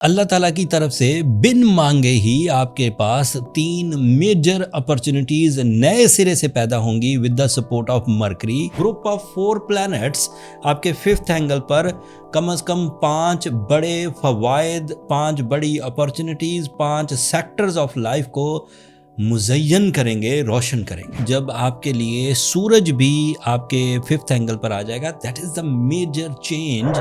اللہ تعالیٰ کی طرف سے بن مانگے ہی آپ کے پاس 3 میجر اپرچونٹیز نئے سرے سے پیدا ہوں گی with the support of mercury. Group of 4 plants آپ کے 5th اینگل پر کم از کم 5 بڑے فوائد، 5 بڑی اپرچونٹیز، 5 سیکٹرز آف لائف کو مزین کریں گے، روشن کریں گے. جب آپ کے لیے سورج بھی آپ کے 5th اینگل پر آ جائے گا، that is the major change.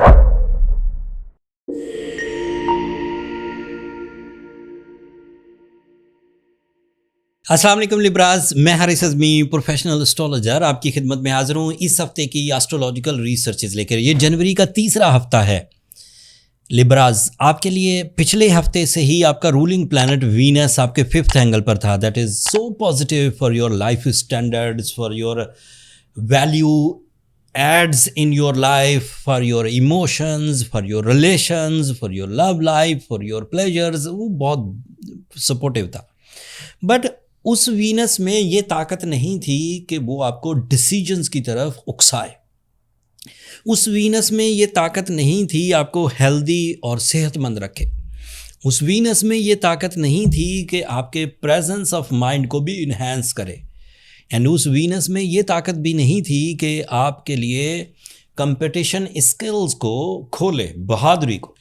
السلام علیکم لیبراز، میں حارث اعظمی پروفیشنل اسٹرالوجر آپ کی خدمت میں حاضر ہوں اس ہفتے کی ایسٹرولوجیکل ریسرچز لے کر. یہ جنوری کا تیسرا ہفتہ ہے. لیبراز، آپ کے لیے پچھلے ہفتے سے ہی آپ کا رولنگ پلانٹ وینس آپ کے 5th اینگل پر تھا. That is so positive for your life standards, for your value adds in your life, for your emotions, for your relations, for your love life, for your pleasures. وہ بہت supportive تھا. But us Venice میں یہ طاقت نہیں تھی کہ وہ آپ کو ڈیسیجنز کی طرف اکسائے. اس وینس میں یہ طاقت نہیں تھی آپ کو ہیلدی اور صحت مند رکھے. اس وینس میں یہ طاقت نہیں تھی کہ آپ کے پریزنس آف مائنڈ کو بھی انہینس کرے. اینڈ اس وینس میں یہ طاقت بھی نہیں تھی کہ آپ کے لیے کمپٹیشن اسکلز کو کھولے، بہادری کو.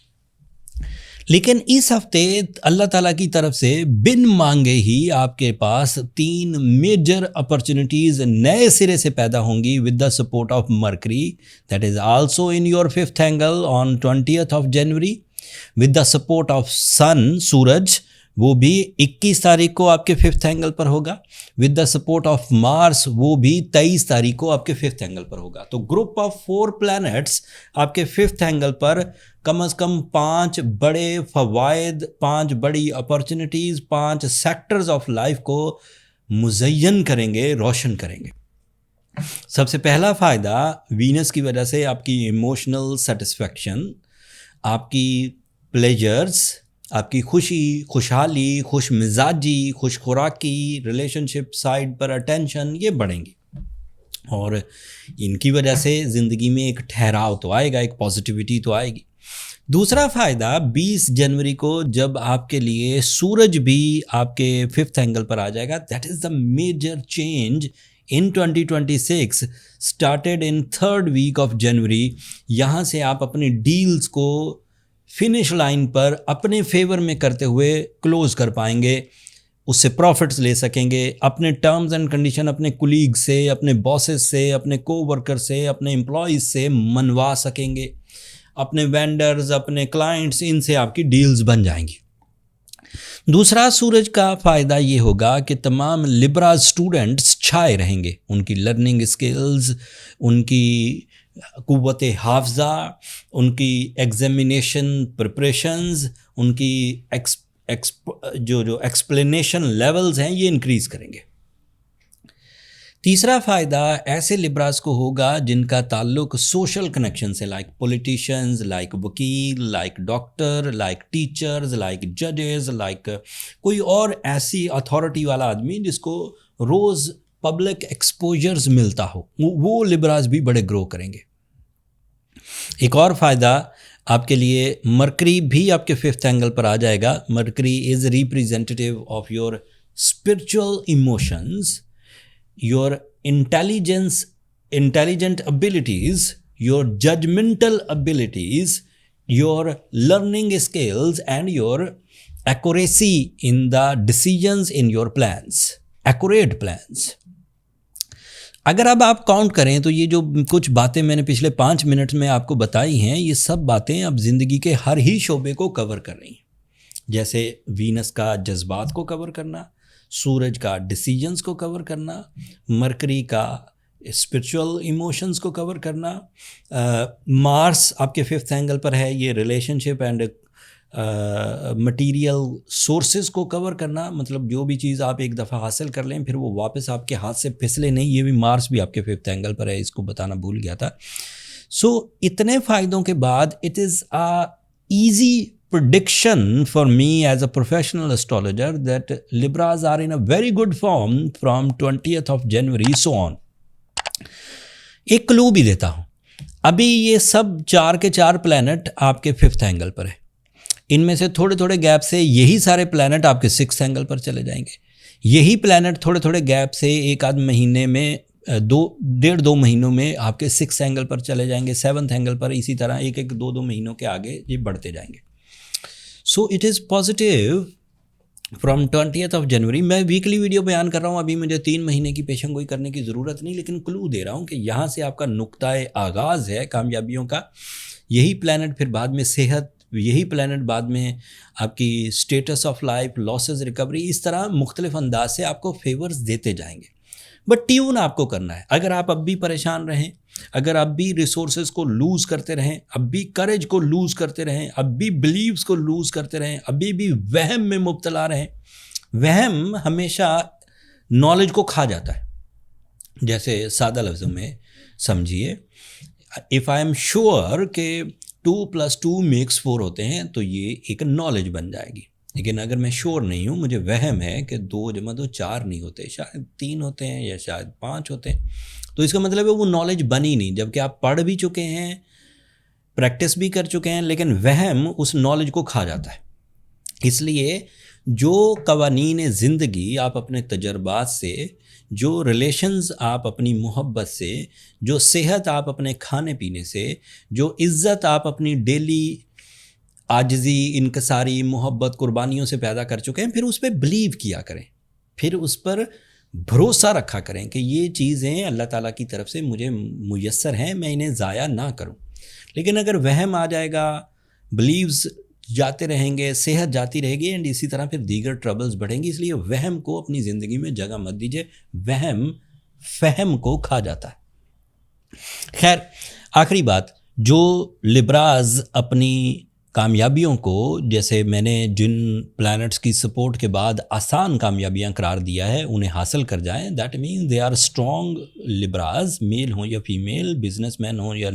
لیکن اس ہفتے اللہ تعالیٰ کی طرف سے بن مانگے ہی آپ کے پاس 3 میجر اپرچونٹیز نئے سرے سے پیدا ہوں گی with the support of Mercury. That is also in your 5th angle on 20th of January. With the support of sun, سورج، وہ بھی 21 تاریخ کو آپ کے 5th اینگل پر ہوگا. ود دا سپورٹ آف مارس، وہ بھی 23 تاریخ کو آپ کے 5th اینگل پر ہوگا. تو گروپ آف 4 پلانٹس آپ کے 5th اینگل پر کم از کم 5 بڑے فوائد، 5 بڑی اپرچونٹیز، 5 سیکٹرز آف لائف کو مزین کریں گے، روشن کریں گے. سب سے پہلا فائدہ وینس کی وجہ سے آپ کی ایموشنل سیٹسفیکشن، آپ کی پلیجرز، آپ کی خوشی، خوشحالی، خوش مزاجی، خوش خوراکی، ریلیشن شپ سائڈ پر اٹینشن، یہ بڑھیں گی. اور ان کی وجہ سے زندگی میں ایک ٹھہراؤ تو آئے گا، ایک پازیٹیوٹی تو آئے گی. دوسرا فائدہ 20 جنوری کو جب آپ کے لیے سورج بھی آپ کے 5th اینگل پر آ جائے گا. That is the major change in 2026 started in 3rd week of January. یہاں سے آپ اپنی ڈیلز کو فنش لائن پر اپنے فیور میں کرتے ہوئے کلوز کر پائیں گے، اس سے پروفٹس لے سکیں گے. اپنے ٹرمز اینڈ کنڈیشن اپنے کولیگ سے، اپنے باسز سے، اپنے کو ورکر سے، اپنے امپلائیز سے منوا سکیں گے. اپنے وینڈرز، اپنے کلائنٹس، ان سے آپ کی ڈیلز بن جائیں گی. دوسرا سورج کا فائدہ یہ ہوگا کہ تمام لبراز اسٹوڈنٹس چھائے رہیں گے. ان کی لرننگ اسکلز، ان کی قوت حافظہ، ان کی ایگزامینیشن پریپریشنز، ان کی جو ایکسپلینیشن لیولز ہیں، یہ انکریز کریں گے. تیسرا فائدہ ایسے لبراز کو ہوگا جن کا تعلق سوشل کنیکشن سے، لائک پولیٹیشنز، لائک وکیل، like doctor, like teachers, like ججز، لائک کوئی اور ایسی اتھارٹی والا آدمی جس کو روز پبلک ایکسپوجرز ملتا ہو، وہ لبراز بھی بڑے گرو کریں گے. ایک اور فائدہ آپ کے لیے مرکری بھی آپ کے 5th اینگل پر آ جائے گا. Mercury is representative of your spiritual emotions, your intelligent abilities, your judgmental abilities, your learning skills and your accuracy in the decisions in your plans, accurate plans. اگر اب آپ کاؤنٹ کریں تو یہ جو کچھ باتیں میں نے پچھلے 5 منٹ میں آپ کو بتائی ہیں، یہ سب باتیں اب زندگی کے ہر ہی شعبے کو کور کر رہی ہیں. جیسے وینس کا جذبات کو کور کرنا، سورج کا ڈیسیجنز کو کور کرنا، مرکری کا اسپرچول ایموشنز کو کور کرنا، مارس آپ کے 5th اینگل پر ہے، یہ relation ship and material sources کو کور کرنا. مطلب جو بھی چیز آپ ایک دفعہ حاصل کر لیں پھر وہ واپس آپ کے ہاتھ سے پھسلے نہیں. یہ بھی مارس بھی آپ کے 5th اینگل پر ہے، اس کو بتانا بھول گیا تھا. سو اتنے فائدوں کے بعد it is easy prediction for me as a professional astrologer that Libras are in a very good form from 20th of January so on. ایک کلو بھی دیتا ہوں. ابھی یہ سب 4 کے 4 پلانٹ آپ کے 5th اینگل پر ہے. ان میں سے تھوڑے تھوڑے گیپ سے یہی سارے پلانٹ آپ کے 6th اینگل پر چلے جائیں گے. یہی پلانٹ تھوڑے تھوڑے گیپ سے ایک آدھ مہینے میں 2 مہینوں میں آپ کے 6th اینگل پر چلے جائیں گے, 7th اینگل پر, اسی طرح ایک 2 مہینوں کے آگے یہ بڑھتے جائیں گے. So it is positive from 20th جنوری. میں ویکلی ویڈیو بیان کر رہا ہوں, ابھی مجھے 3 مہینے کی پیشن گوئی کرنے کی ضرورت نہیں, لیکن کلو دے رہا ہوں کہ یہاں سے آپ کا نقطۂ آغاز ہے کامیابیوں کا. یہی پلانٹ پھر بعد میں صحت, یہی پلانٹ بعد میں آپ کی states of life, losses, recovery, اس طرح مختلف انداز سے آپ کو فیورز دیتے جائیں گے. بٹ ٹیون آپ کو کرنا ہے. اگر آپ اب بھی پریشان رہیں, اگر اب بھی ریسورسز کو لوز کرتے رہیں, اب بھی کریج کو لوز کرتے رہیں, اب بھی بلیوز کو لوز کرتے رہیں, ابھی بھی وہم میں مبتلا رہیں, وہم ہمیشہ نالج کو کھا جاتا ہے. جیسے سادہ لفظوں میں سمجھیے, اف آئی ایم شیور کہ 2 + 2 = 4 ہوتے ہیں تو یہ ایک نالج بن جائے گی. لیکن اگر میں شور نہیں ہوں, مجھے وہم ہے کہ 2 × 2 4 نہیں ہوتے, شاید 3 ہوتے ہیں یا شاید 5 ہوتے ہیں, تو اس کا مطلب ہے وہ نالج بنی نہیں, جبکہ آپ پڑھ بھی چکے ہیں, پریکٹس بھی کر چکے ہیں, لیکن وہم اس نالج کو کھا جاتا ہے. اس لیے جو قوانین زندگی آپ اپنے تجربات سے, جو ریلیشنز آپ اپنی محبت سے, جو صحت آپ اپنے کھانے پینے سے, جو عزت آپ اپنی ڈیلی عاجزی, انکساری, محبت, قربانیوں سے پیدا کر چکے ہیں, پھر اس پہ بلیو کیا کریں, پھر اس پر بھروسہ رکھا کریں کہ یہ چیزیں اللہ تعالیٰ کی طرف سے مجھے میسر ہیں, میں انہیں ضائع نہ کروں. لیکن اگر وہم آ جائے گا, بلیوز جاتے رہیں گے, صحت جاتی رہے گی, اینڈ اسی طرح پھر دیگر ٹربلز بڑھیں گی. اس لیے وہم کو اپنی زندگی میں جگہ مت دیجیے, وہم فہم کو کھا جاتا ہے. خیر, آخری بات, جو لبراز اپنی کامیابیوں کو, جیسے میں نے جن پلانٹس کی سپورٹ کے بعد آسان کامیابیاں قرار دیا ہے, انہیں حاصل کر جائیں, that means they are strong Libras, male ہوں یا فیمیل, بزنس مین ہوں یا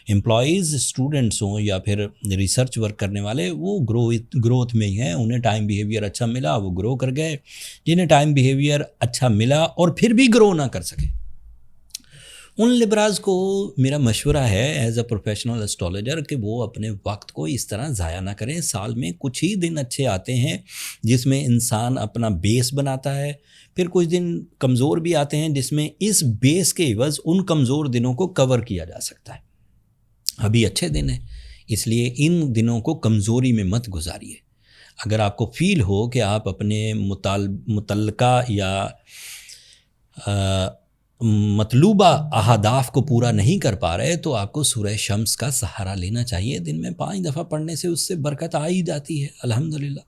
امپلائیز, اسٹوڈنٹس ہوں یا پھر ریسرچ ورک کرنے والے, وہ گروتھ میں ہی ہیں. انہیں ٹائم بیہیویئر اچھا ملا, وہ گرو کر گئے. جنہیں ٹائم بیہیویئر اچھا ملا اور پھر بھی گرو نہ کر سکے, ان لبراز کو میرا مشورہ ہے ایز اے پروفیشنل اسٹرالوجر کہ وہ اپنے وقت کو اس طرح ضائع نہ کریں. سال میں کچھ ہی دن اچھے آتے ہیں جس میں انسان اپنا بیس بناتا ہے, پھر کچھ دن کمزور بھی آتے ہیں جس میں اس بیس کے عوض ان کمزور دنوں کو کور کیا جا سکتا ہے. ابھی اچھے دن ہیں, اس لیے ان دنوں کو کمزوری میں مت گزاریے. اگر آپ کو فیل ہو کہ آپ اپنے متعلقہ یا مطلوبہ اہداف کو پورا نہیں کر پا رہے, تو آپ کو سورہ شمس کا سہارا لینا چاہیے. دن میں 5 دفعہ پڑھنے سے اس سے برکت آ ہی جاتی ہے, الحمدللہ.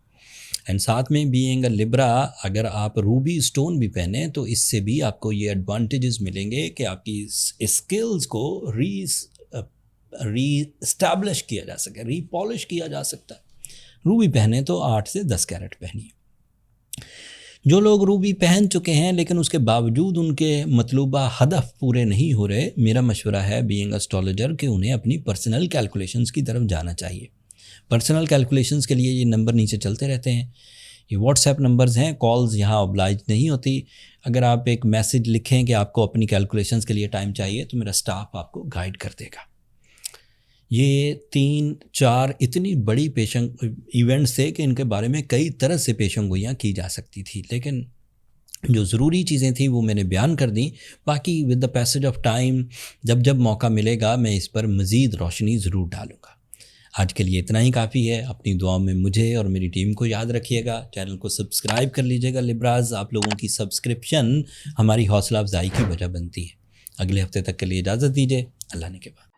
اینڈ ساتھ میں بینگ اے لبرا, اگر آپ روبی اسٹون بھی پہنیں تو اس سے بھی آپ کو یہ ایڈوانٹیجز ملیں گے کہ آپ کی اسکلز کو ری اسٹیبلش کیا جا سکے, ری پالش کیا جا سکتا ہے. روبی پہنیں تو 8 سے 10 کیرٹ پہنیے. جو لوگ روبی پہن چکے ہیں لیکن اس کے باوجود ان کے مطلوبہ ہدف پورے نہیں ہو رہے, میرا مشورہ ہے بینگ اسٹرالوجر کہ انہیں اپنی پرسنل کیلکولیشنز کی طرف جانا چاہیے. پرسنل کیلکولیشنز کے لیے یہ نمبر نیچے چلتے رہتے ہیں, یہ واٹس ایپ نمبرز ہیں, کالز یہاں اوبلائج نہیں ہوتی. اگر آپ ایک میسج لکھیں کہ آپ کو اپنی کیلکولیشنز کے لیے ٹائم چاہیے تو میرا سٹاف آپ کو گائیڈ کر دے گا. یہ 3-4 اتنی بڑی ایونٹس تھے کہ ان کے بارے میں کئی طرح سے پیشن گوئیاں کی جا سکتی تھی, لیکن جو ضروری چیزیں تھیں وہ میں نے بیان کر دیں. باقی with the passage of time جب موقع ملے گا میں اس پر مزید روشنی ضرور ڈالوں گا. آج کے لیے اتنا ہی کافی ہے. اپنی دعاؤں میں مجھے اور میری ٹیم کو یاد رکھیے گا. چینل کو سبسکرائب کر لیجیے گا. لبراز, آپ لوگوں کی سبسکرپشن ہماری حوصلہ افزائی کی وجہ بنتی ہے. اگلے ہفتے تک کے لیے اجازت دیجیے. اللہ نے کے بعد.